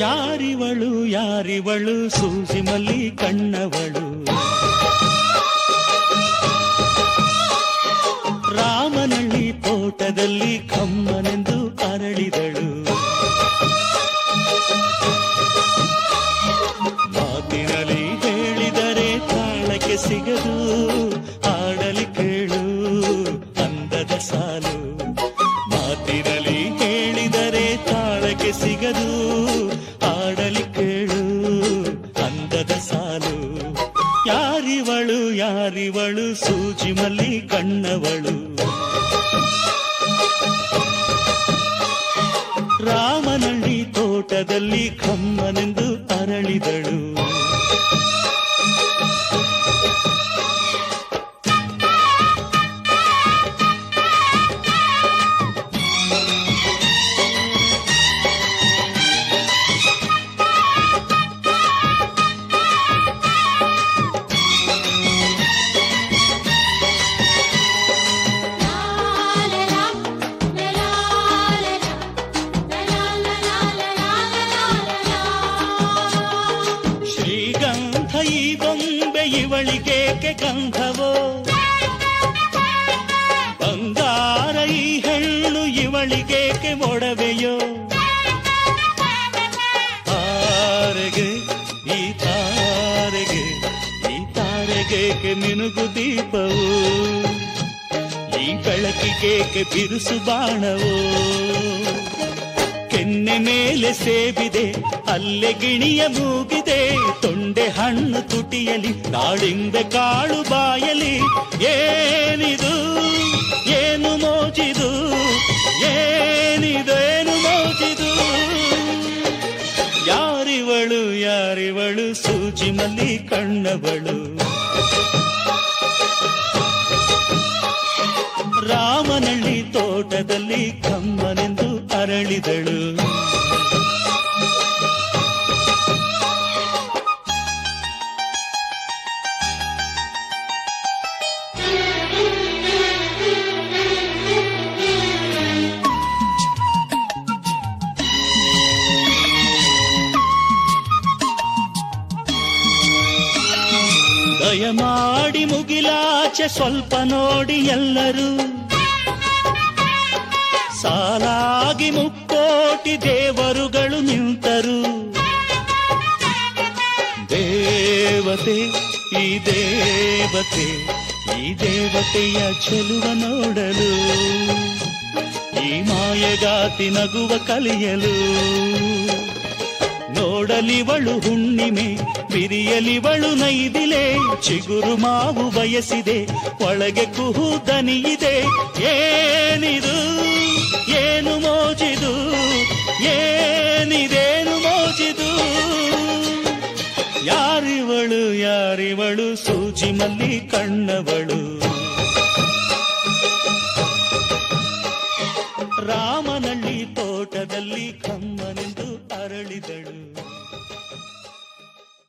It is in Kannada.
ಯಾರಿವಳು ಯಾರಿವಳು ಸೂಜಿ ಮಲ್ಲಿ ಕಣ್ಣವಳು, ರಾಮನಳ್ಳಿ ತೋಟದಲ್ಲಿ ಕಮ್ಮನೆಂದು ಅರಳಿದಳು. ಮಾತಿನಲ್ಲಿ ಹೇಳಿದರೆ ತಾಳಕ್ಕೆ ಸಿಗದು, ಹಾಡಲಿ ಕೇಳು ಅಂದದ ಸಾಲು. ಮಾತಿನಲ್ಲಿ ಹೇಳಿದರೆ ತಾಳಕ್ಕೆ ಸಿಗದು, ಹಾಡಲಿ ಕೇಳು ಅಂದದ ಸಾಲು. ಯಾರಿವಳು ಯಾರಿವಳು ಸೂಜಿ ಮಲ್ಲಿ ಕಣ್ಣವಳು, ರಾಮನಳ್ಳಿ ತೋಟದಲ್ಲಿ ಕಮ್ಮನೆಂದು ಅರಳಿದಳು. ಈ ಬೊಂಬೆ ಇವಳಿಗೇಕೆ ಗಂಧವೋ, ಬಂಗಾರ ಈ ಹೆಣ್ಣು ಇವಳಿಗೇಕೆ ಒಡವೆಯೋ. ತಾರೆಗೆ ಈ ತಾರೆಗೆ ಈ ತಾರೆಗೇಕೆ ಮಿನುಗು ದೀಪವು, ಈ ಬೆಳಕಿಗೇಕೆ ಬಿರುಸು ಬಾಣವೋ. ಕೆನ್ನೆ ಮೇಲೆ ಸೇಬಿದೆ ಅಲ್ಲೆ ಗಿಣಿಯ ಮೂಗಿದೆ, ತೊಂಡೆ ಹಣ್ಣು ತುಟಿಯಲಿ ದಾಳಿಂಬೆ ಕಾಳು ಬಾಯಲಿ. ಏನಿದು ಏನು ಮೋಜಿದು, ಏನಿದೇನು ಮೋಜಿದು. ಯಾರಿವಳು ಯಾರಿವಳು ಸೂಜಿ ಮಲ್ಲಿ ಕಣ್ಣವಳು, ರಾಮನಳ್ಳಿ ತೋಟದಲ್ಲಿ ಕಮ್ಮನೆಂದು ಅರಳಿದಳು. ದಯಮಾಡಿ ಮುಗಿಲಾಚೆ ಸ್ವಲ್ಪ ನೋಡಿ ಎಲ್ಲರೂ, ಸಾಲಾಗಿ ಮುಕ್ಕೋಟಿ ದೇವರುಗಳು ನಿಂತರು. ದೇವತೆ ಈ ದೇವತೆ ಈ ದೇವತೆಯ ಚೆಲುವ ನೋಡಲು, ಈ ಮಾಯಗಾತಿ ನಗುವ ಕಲಿಯಲು. ನೋಡಲಿವಳು ಹುಣ್ಣಿಮೆ ಬಿರಿಯಲಿವಳು ನೈದಿಲೆ, ಚಿಗುರು ಮಾವು ಬಯಸಿದೆ ಒಳಗೆ ಕುಹು ದನಿಯಿದೆ. ಏನಿದು ಏನು ಮೋಜಿದು, ಏನಿದೇನು ಮೋಜಿದು. ಯಾರಿವಳು ಯಾರಿವಳು ಸೂಜಿ ಮಲ್ಲಿ ಕಣ್ಣವಳು, ರಾಮನಳ್ಳಿ ತೋಟದಲ್ಲಿ ಕಮ್ಮನೆಂದು ಅರಳಿದಳು.